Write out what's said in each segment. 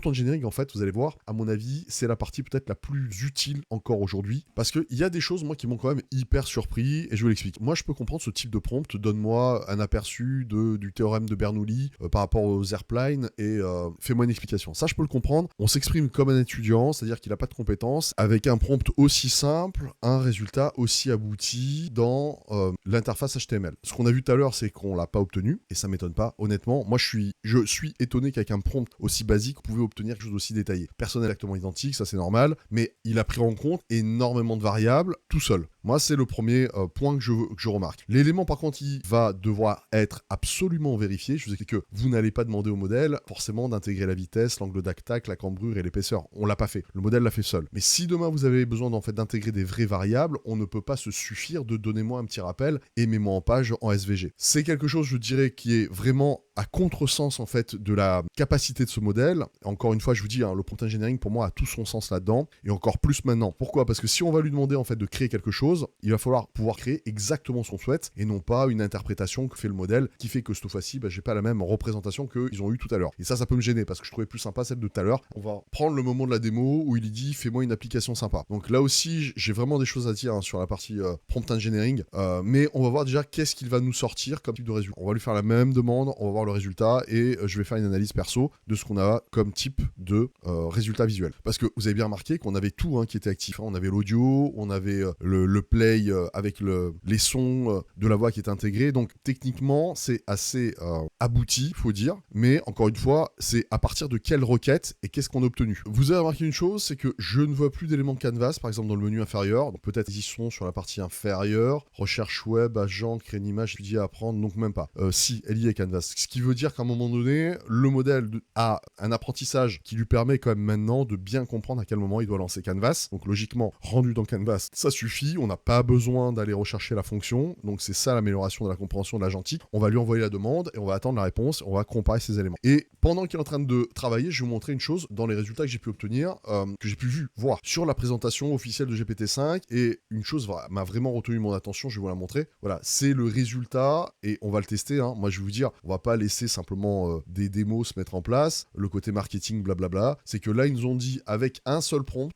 Prompt engineering, en fait, vous allez voir, à mon avis, c'est la partie peut-être la plus utile encore aujourd'hui, parce qu'il y a des choses, moi, qui m'ont quand même hyper surpris, et je vous l'explique. Moi, je peux comprendre ce type de prompt, donne-moi un aperçu du théorème de Bernoulli par rapport aux airplanes, et fais-moi une explication. Ça, je peux le comprendre. On s'exprime comme un étudiant, c'est-à-dire qu'il n'a pas de compétences, avec un prompt aussi simple, un résultat aussi abouti dans l'interface HTML. Ce qu'on a vu tout à l'heure, c'est qu'on l'a pas obtenu, et ça m'étonne pas. Honnêtement, moi, je suis étonné qu'avec un prompt aussi basique, vous pouvez obtenir quelque chose d'aussi détaillé. Personne n'est exactement identique, ça c'est normal, mais il a pris en compte énormément de variables tout seul. Moi, c'est le premier point que je remarque. L'élément, par contre, il va devoir être absolument vérifié. Je vous explique que vous n'allez pas demander au modèle forcément d'intégrer la vitesse, l'angle d'attaque, la cambrure et l'épaisseur. On l'a pas fait. Le modèle l'a fait seul. Mais si demain vous avez besoin d'intégrer des vraies variables, on ne peut pas se suffire de donnez-moi un petit rappel et mets-moi en page en SVG. C'est quelque chose, je dirais, qui est vraiment à contresens en fait de la capacité de ce modèle. Encore une fois, je vous dis, le prompt engineering pour moi a tout son sens là-dedans et encore plus maintenant. Pourquoi ? Parce que si on va lui demander en fait de créer quelque chose, il va falloir pouvoir créer exactement ce qu'on souhaite et non pas une interprétation que fait le modèle qui fait que cette fois-ci, j'ai pas la même représentation qu'ils ont eu tout à l'heure. Et ça peut me gêner parce que je trouvais plus sympa celle de tout à l'heure. On va prendre le moment de la démo où il dit fais-moi une application sympa. Donc là aussi, j'ai vraiment des choses à dire sur la partie prompt engineering, mais on va voir déjà qu'est-ce qu'il va nous sortir comme type de résultat. On va lui faire la même demande, on va voir le résultat et je vais faire une analyse perso de ce qu'on a comme type de résultat visuel. Parce que vous avez bien remarqué qu'on avait tout qui était actif. On avait l'audio, on avait le play avec les sons de la voix qui est intégré. Donc techniquement, c'est assez abouti, faut dire. Mais encore une fois, c'est à partir de quelle requête et qu'est-ce qu'on a obtenu. Vous avez remarqué une chose, c'est que je ne vois plus d'éléments de canvas, par exemple dans le menu inférieur. Donc peut-être ils sont sur la partie inférieure. Recherche web, agent, créer une image, étudier, apprendre. Donc même pas. Si, elle y est canvas. Ce qui veut dire qu'à un moment donné, le modèle a un apprentissage qui lui permet quand même maintenant de bien comprendre à quel moment il doit lancer canvas. Donc logiquement, rendu dans canvas, ça suffit. On n'a pas besoin d'aller rechercher la fonction. Donc c'est ça l'amélioration de la compréhension de l'agentique. On va lui envoyer la demande et on va attendre la réponse. On va comparer ces éléments. Et pendant qu'il est en train de travailler, je vais vous montrer une chose dans les résultats que j'ai pu obtenir, que j'ai pu voir sur la présentation officielle de GPT-5. Et une chose m'a vraiment retenu mon attention, je vais vous la montrer. Voilà, c'est le résultat et on va le tester. Moi, je vais vous dire, on va pas laisser simplement des démos se mettre en place. Le côté marketing, blablabla. C'est que là, ils nous ont dit avec un seul prompt,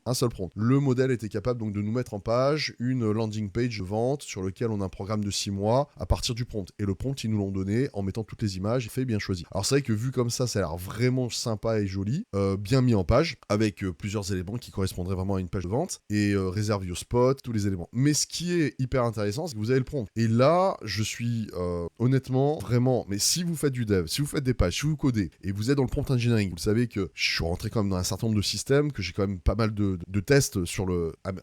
le modèle était capable donc de nous mettre en page une landing page de vente sur lequel on a un programme de 6 mois à partir du prompt. Et le prompt, ils nous l'ont donné en mettant toutes les images, fait bien choisi. Alors c'est vrai que vu comme ça a l'air vraiment sympa et joli, bien mis en page, avec plusieurs éléments qui correspondraient vraiment à une page de vente, et réservé au spot, tous les éléments. Mais ce qui est hyper intéressant, c'est que vous avez le prompt. Et là, je suis honnêtement, vraiment, mais si vous faites du dev, si vous faites des pages, si vous codez, et vous êtes dans le prompt engineering, vous savez que je suis rentré quand même dans un certain nombre de systèmes, que j'ai quand même pas mal de tests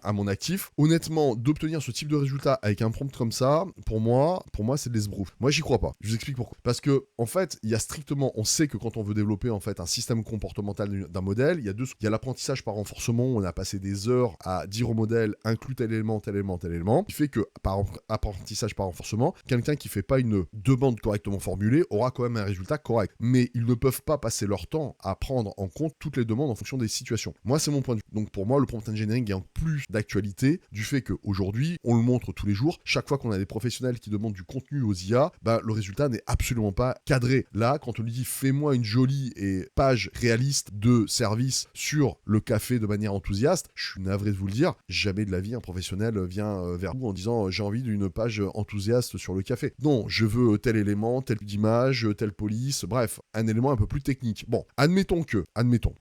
à mon actif. Honnêtement, d'obtenir ce type de résultat avec un prompt comme ça, pour moi, c'est de l'esbrouf. Moi, j'y crois pas. Je vous explique pourquoi. Parce que, en fait, il y a strictement, on sait que quand on veut développer, en fait, un système comportemental d'un modèle, il y a l'apprentissage par renforcement, on a passé des heures à dire au modèle, inclus tel élément, tel élément, tel élément, qui fait que, par apprentissage par renforcement, quelqu'un qui fait pas une demande correctement formulée aura quand même un résultat correct. Mais ils ne peuvent pas passer leur temps à prendre en compte toutes les demandes en fonction des situations. Moi, c'est mon point de vue. Donc, pour moi, le prompt engineering est en plus d'actualité du fait qu'aujourd'hui, on le montre tous les jours. Chaque fois qu'on a des professionnels qui demandent du contenu aux IA, le résultat n'est absolument pas cadré. Là, quand on lui dit fais-moi une jolie page réaliste de service sur le café de manière enthousiaste, je suis navré de vous le dire, jamais de la vie un professionnel vient vers vous en disant j'ai envie d'une page enthousiaste sur le café. Non, je veux tel élément, telle image, telle police, bref, un élément un peu plus technique. Bon, admettons,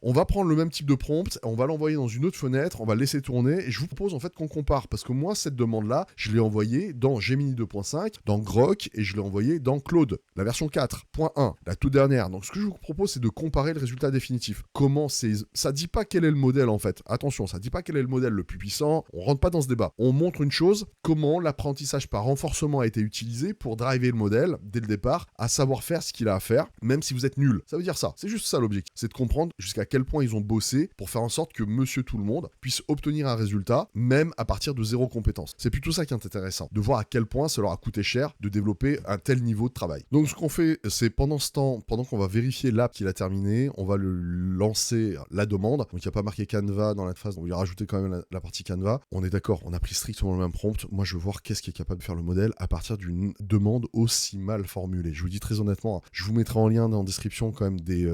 on va prendre le même type de prompt, on va l'envoyer dans une autre fenêtre, on va le laisser tourner et je vous propose en fait qu'on compare parce que moi cette demande-là, je l'ai envoyée dans Gemini 2.5, dans Grok et je l'ai envoyée dans Claude, la version 4.1, la toute dernière. Donc ce que je vous propose c'est de comparer le résultat définitif. Comment ça dit pas quel est le modèle en fait. Attention, ça dit pas quel est le modèle le plus puissant, on rentre pas dans ce débat. On montre une chose, comment l'apprentissage par renforcement a été utilisé pour driver le modèle dès le départ à savoir faire ce qu'il a à faire, même si vous êtes nul. Ça veut dire ça, c'est juste ça l'objectif, c'est de comprendre jusqu'à quel point ils ont bossé pour faire en sorte que monsieur tout le monde puisse obtenir un résultat, même à partir de zéro compétence. C'est plutôt ça qui est intéressant, de voir à quel point ça leur a coûté cher de développer un tel niveau de travail. Donc ce qu'on fait, c'est pendant ce temps, pendant qu'on va vérifier l'app qu'il a terminé, on va le lancer la demande. Donc il n'y a pas marqué Canva dans l'interface, donc il a rajouté quand même la partie Canva. On est d'accord, on a pris strictement le même prompt. Moi je veux voir qu'est-ce qui est capable de faire le modèle à partir d'une demande aussi mal formulée. Je vous dis très honnêtement, je vous mettrai en lien dans la description quand même des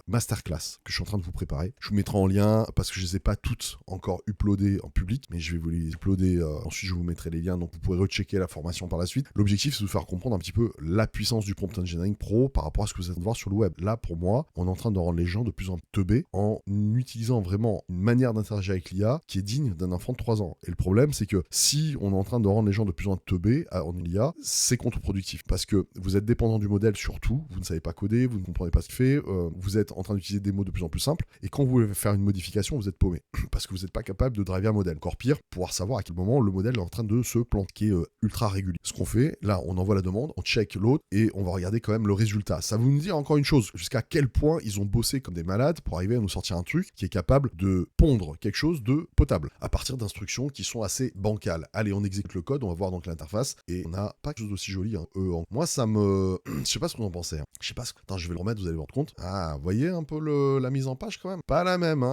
masterclass masterclass que je suis en train de vous préparer. Je vous mettrai en lien parce que je les ai pas toutes encore uploadées en public, mais je vais vous les uploader. Ensuite, je vous mettrai les liens, donc vous pourrez rechecker la formation par la suite. L'objectif, c'est de vous faire comprendre un petit peu la puissance du prompt engineering pro par rapport à ce que vous allez voir sur le web. Là, pour moi, on est en train de rendre les gens de plus en plus teubés en utilisant vraiment une manière d'interagir avec l'IA qui est digne d'un enfant de 3 ans. Et le problème, c'est que si on est en train de rendre les gens de plus en plus teubés en l'IA, c'est contre-productif parce que vous êtes dépendant du modèle sur tout, vous ne savez pas coder, vous ne comprenez pas ce qu'il fait, vous êtes en train d'utiliser des mots de plus en plus simples et quand vous voulez faire une modification, vous êtes paumé parce que vous n'êtes pas capable de driver un modèle. Encore pire, pouvoir savoir à quel moment le modèle est en train de se planter ultra régulier. Ce qu'on fait, là, on envoie la demande, on check l'autre et on va regarder quand même le résultat. Ça vous dire encore une chose, jusqu'à quel point ils ont bossé comme des malades pour arriver à nous sortir un truc qui est capable de pondre quelque chose de potable à partir d'instructions qui sont assez bancales. Allez, on exécute le code, on va voir donc l'interface et on n'a pas quelque chose d'aussi joli. Moi, ça me... Je sais pas ce que vous en pensez. Je sais pas ce que... Attends, je vais le remettre, vous allez vous rendre compte. Ah, vous voyez un peu la mise en page quand même. Pas la même,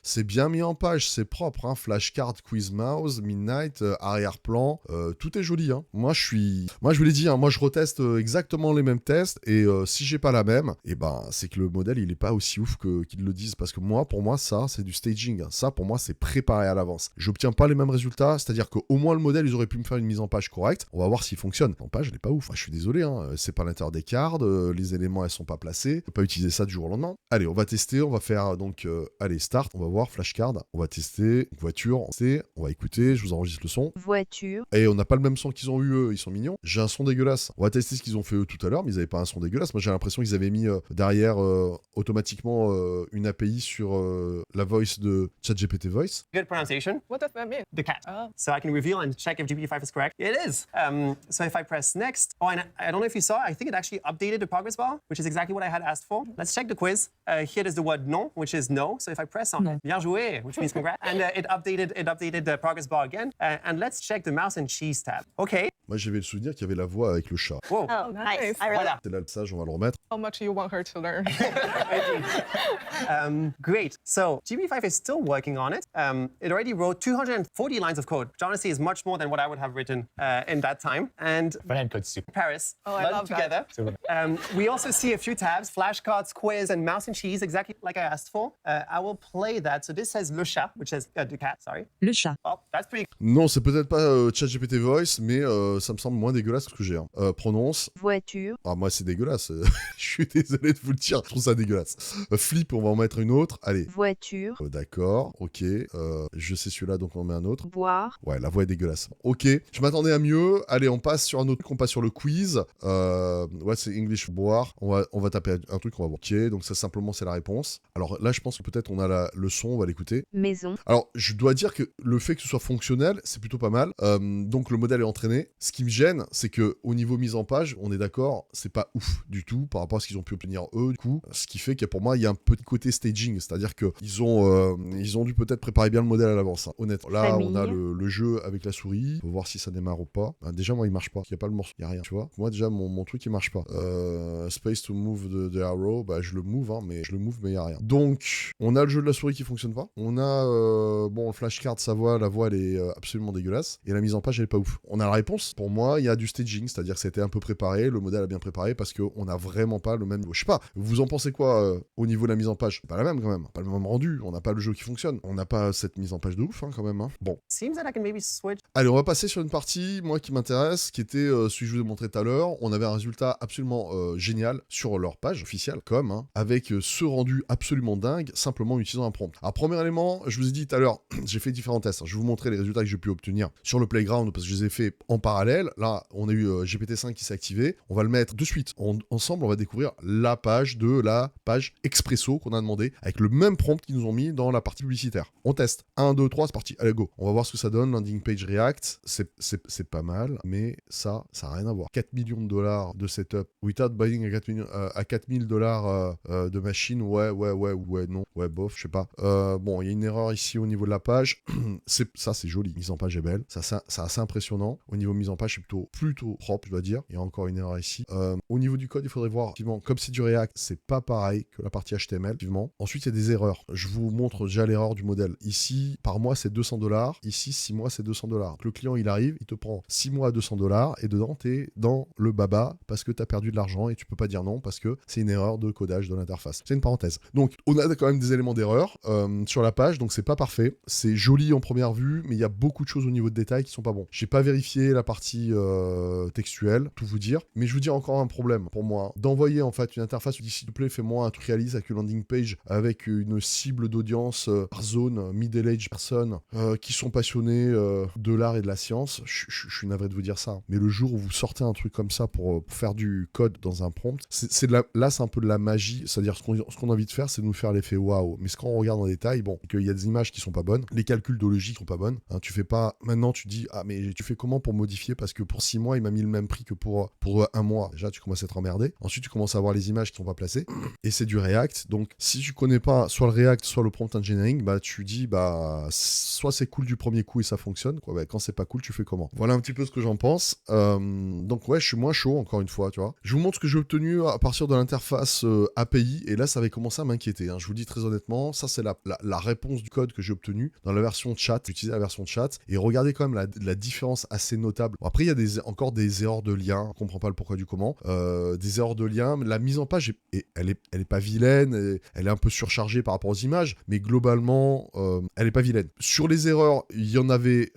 c'est bien mis en page, c'est propre, Flashcard, Quiz Mouse, Midnight, arrière-plan, tout est joli, Moi, je vous l'ai dit, moi, je reteste exactement les mêmes tests, et si j'ai pas la même, et ben, c'est que le modèle, il est pas aussi ouf qu'ils le disent, parce que pour moi, ça, c'est du staging. Ça, pour moi, c'est préparé à l'avance. J'obtiens pas les mêmes résultats, c'est-à-dire qu'au moins, le modèle, ils auraient pu me faire une mise en page correcte. On va voir s'il fonctionne. En page, elle est pas ouf. Je suis désolé, c'est pas l'intérieur des cards, les éléments, elles sont pas placés. On peut pas utiliser ça du jour au lendemain. Allez, on va tester, on va faire donc, allez, start, on va voir flashcard, on va tester, voiture, on va écouter, je vous enregistre le son. Voiture. Et on n'a pas le même son qu'ils ont eu eux, ils sont mignons. J'ai un son dégueulasse. On va tester ce qu'ils ont fait eux tout à l'heure, mais ils avaient pas un son dégueulasse. Moi j'ai l'impression qu'ils avaient mis derrière automatiquement une API sur la voice de ChatGPT Voice. Good pronunciation. What does that mean? The cat. Oh. So I can reveal and check if GPT-5 is correct. It is. So if I press next, and I don't know if you saw, I think it actually updated the progress bar, which is exactly what I had asked for. Let's check the quiz. Here is the word non, which is no. So if I press on bien joué, which means congrats, and it updated the progress bar again. And let's check the mouse and cheese tab. Okay. Moi j'avais le souvenir qu'il y avait la voix avec le chat. Whoa. Oh, nice. I really Voilà. C'est là le message, on va le remettre. How much do you want her to learn? Great. So GPT-5 is still working on it. It already wrote 240 lines of code, which honestly is much more than what I would have written in that time. And Front-end code super. Paris, Oh, I learned love together. We also see a few tabs, flashcards, quiz, and mouse and cheese, exactly like I asked for. I will play that. So this says le chat, which is the cat, sorry. Le chat. Oh, that's pretty Non, c'est peut-être pas ChatGPT Voice, mais ça me semble moins dégueulasse que ce que j'ai. Prononce. Voiture. Ah, moi c'est dégueulasse. Je suis désolé de vous le dire, je trouve ça dégueulasse. Flip, on va en mettre une autre. Allez. Voiture. D'accord, ok. Je sais celui-là, donc on en met un autre. Boire. Ouais, la voix est dégueulasse. Ok, je m'attendais à mieux. Allez, on passe sur un autre, on passe sur le quiz. Ouais, c'est English boire. On va taper un truc, on va voir. Ok, donc ça simplement c'est la réponse. Alors là, je pense que peut-être on a le son, on va l'écouter. Maison. Alors, je dois dire que le fait que ce soit fonctionnel, c'est plutôt pas mal. Donc le modèle est entraîné. Ce qui me gêne, c'est que au niveau mise en page, on est d'accord, c'est pas ouf du tout par rapport à ce qu'ils ont pu obtenir eux. Du coup, ce qui fait que pour moi, il y a un petit côté staging, c'est-à-dire que ils ont dû peut-être préparer bien le modèle à l'avance. Honnêtement, là, Famille. on a le jeu avec la souris. On va voir si ça démarre ou pas. Déjà, moi, il marche pas. Il y a pas le morceau, il y a rien. Tu vois. Moi, déjà, mon truc, il marche pas. Space to move the arrow, bah je le move, mais il y a rien. Donc, on a le jeu de la souris qui fonctionne pas. On a le flashcard, sa voix, la voix elle est absolument dégueulasse et la mise en page elle est pas ouf. On a la réponse. Pour moi, il y a du staging, c'est-à-dire que c'était un peu préparé, le modèle a bien préparé parce que on a vraiment pas le même. Je sais pas. Vous en pensez quoi au niveau de la mise en page? Pas la même quand même. Pas le même rendu. On n'a pas le jeu qui fonctionne. On n'a pas cette mise en page de ouf quand même. Bon. Seems that I can maybe switch. Allez, on va passer sur une partie, moi, qui m'intéresse, qui était celui que je vous ai montré tout à l'heure. On avait un résultat absolument génial sur leur page officielle, avec ce rendu absolument dingue, simplement en utilisant un prompt. Alors, premier élément, je vous ai dit tout à l'heure, j'ai fait différents tests. Je vais vous montrer les résultats que j'ai pu obtenir sur le Playground, parce que je les ai fait en parallèle. Là, on a eu GPT-5 qui s'est activé. On va le mettre de suite. Ensemble, on va découvrir la page expresso qu'on a demandé, avec le même prompt qu'ils nous ont mis dans la partie publicitaire. On teste. 1, 2, 3, c'est parti. Allez, go. On va voir ce que ça donne. Landing page React, c'est pas mal, mais ça n'a rien à voir. 4 millions de dollars de setup. Without buying à 4 000 dollars de machine, ouais, non. Ouais, bof, je sais pas. Bon, il y a une erreur ici au niveau de la page. Ça, c'est joli. Mise en page est belle. Ça, c'est assez impressionnant. Au niveau mise en page, c'est plutôt propre, je dois dire. Il y a encore une erreur ici. Au niveau du code, il faudrait voir, effectivement, comme c'est du React, c'est pas pareil que la partie HTML, effectivement. Ensuite, il y a des erreurs. Je vous montre déjà l'erreur du modèle. Ici, par mois, c'est 200 dollars. Ici, 6 mois, c'est 200 dollars. Le client, il arrive, il te prend 6 mois à 200 dollars et dedans, t'es dans le baba parce que t'as perdu de l'argent et tu peux pas dire non parce que c'est une erreur de codage de l'interface. C'est une parenthèse. Donc, on a quand même des éléments d'erreur sur la page, donc c'est pas parfait. C'est joli en première vue, mais il y a beaucoup de choses au niveau de détail qui sont pas bons. J'ai pas vérifié la partie textuelle, tout vous dire, mais je vous dis encore un problème pour moi. D'envoyer en fait une interface qui dit s'il te plaît, fais-moi un truc réaliste avec une landing page avec une cible d'audience par zone, middle-age personnes qui sont passionnées de l'art et de la science. Je suis navré de vous dire ça. Mais le jour où vous sortez un truc comme ça pour faire du code dans un prompt, là c'est un peu de la magie. C'est-à-dire ce qu'on a envie de faire, c'est de nous faire l'effet waouh. Mais quand on regarde en détail, bon, qu'il y a des images qui sont pas bonnes, les calculs de logique sont pas bonnes. Hein, tu fais pas. Maintenant, tu dis ah mais tu fais comment pour modifier parce que pour 6 mois il m'a mis le même prix que pour 1 mois. Déjà, tu commences à être emmerdé. Ensuite, tu commences à voir les images qui sont pas placées. Et c'est du React. Donc, si tu connais pas soit le React, soit le prompt engineering, bah tu dis bah soit c'est cool du premier coup et ça fonctionne, quoi. Bah, quand c'est pas cool, tu fais comment? Voilà un petit peu ce que j'en pense. Donc ouais, je suis moins chaud encore une fois, tu vois. Je vous montre ce que j'ai obtenu à partir de l'interface API et là, ça avait commencé à m'inquiéter. Hein. Je vous dis très honnêtement, ça c'est la réponse du code que j'ai obtenu dans la version chat. J'utilisais la version chat et regardez quand même la différence assez notable. Bon, après, il y a encore des erreurs de lien. On comprend pas le pourquoi du comment. Des erreurs de lien. La mise en page, elle est pas vilaine. Elle est un peu surchargée par rapport aux images, mais globalement, elle est pas vilaine. Sur les erreurs, il y en avait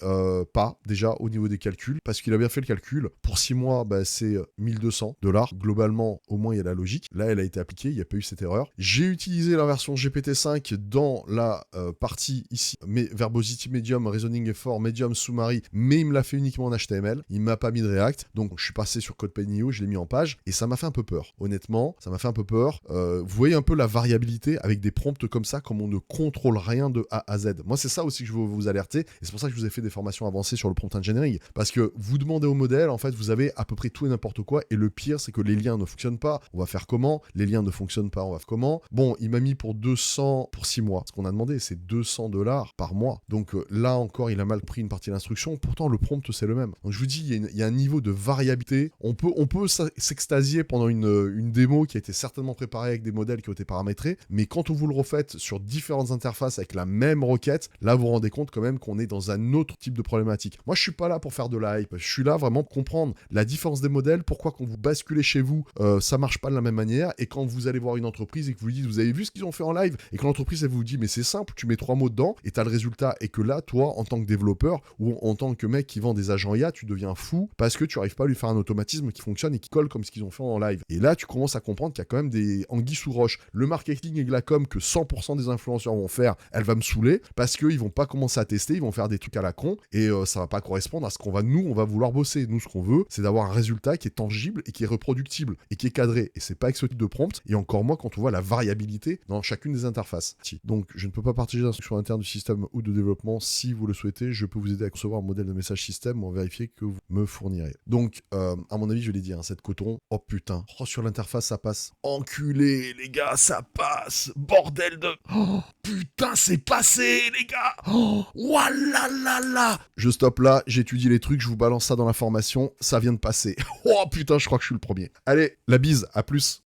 pas déjà au niveau des calculs, parce qu'il a bien fait le calcul. Pour 6 mois, bah, c'est $1200. Globalement, au moins, il y a la logique. Là, elle a été appliquée, il n'y a pas eu cette erreur. J'ai utilisé la version GPT-5 dans la partie ici, mais Verbosity Medium, Reasoning Effort, Medium, Summary, mais il me l'a fait uniquement en HTML. Il m'a pas mis de React, donc je suis passé sur CodePen.io, je l'ai mis en page, et ça m'a fait un peu peur. Honnêtement, ça m'a fait un peu peur. Vous voyez un peu la variabilité avec des prompts comme ça, comme on ne contrôle rien de A à Z. Moi, c'est ça aussi que je veux vous alerter, et c'est pour ça que je vous ai fait des formations avancées sur le prompt engineering, parce que vous demandez au modèle, en fait, vous avez à peu près tout et n'importe quoi, et le pire, c'est que les liens ne fonctionnent pas. On va faire comment? Les liens ne fonctionnent pas, on va faire comment? Bon, il m'a mis pour 200 pour 6 mois. Ce qu'on a demandé, c'est $200 par mois. Donc là encore, il a mal pris une partie de l'instruction. Pourtant, le prompt, c'est le même. Donc je vous dis, il y a un niveau de variabilité. On peut s'extasier pendant une démo qui a été certainement préparée avec des modèles qui ont été paramétrés, mais quand vous le refaites sur différentes interfaces avec la même requête, là, vous vous rendez compte quand même qu'on est dans un autre type de problématique. Moi, je suis pas là pour faire de la hype. Je suis là vraiment pour comprendre la différence des modèles, pourquoi quand vous basculez chez vous, ça marche pas de la même manière, et quand vous allez voir une entreprise et que vous lui dites, vous avez vu ce qu'ils ont fait en live, et que l'entreprise, elle vous dit, mais c'est simple, tu mets 3 mots dedans, et t'as le résultat, et que là, toi, en tant que développeur, ou en tant que mec qui vend des agents IA, tu deviens fou, parce que tu arrives pas à lui faire un automatisme qui fonctionne et qui colle comme ce qu'ils ont fait en live. Et là, tu commences à comprendre qu'il y a quand même des anguilles sous roche. Le marketing et la com que 100% des influenceurs vont faire, elle va me saouler, parce qu'ils vont pas commencer à tester, ils vont faire des trucs à la con, et ça va pas correspondre à ce qu'on va, nous, on va vouloir bosser. Nous, ce qu'on veut, c'est d'avoir un résultat qui est tangible et qui est reproductible et qui est cadré. Et c'est pas avec ce type de prompt, et encore moins quand on voit la variabilité dans chacune des interfaces. Donc, je ne peux pas partager d'instructions internes du système ou de développement. Si vous le souhaitez, je peux vous aider à concevoir un modèle de message système ou à vérifier que vous me fournirez. Donc, à mon avis, je l'ai dit, hein, cette coton, oh putain, oh, sur l'interface, ça passe. Enculé, les gars, ça passe. Bordel de... Oh, putain, c'est passé, les gars. Oh, oualalala. Je stoppe là, j'étudie les trucs, je vous balance ça dans la formation, ça vient de passer. Oh putain, je crois que je suis le premier. Allez, la bise, à plus.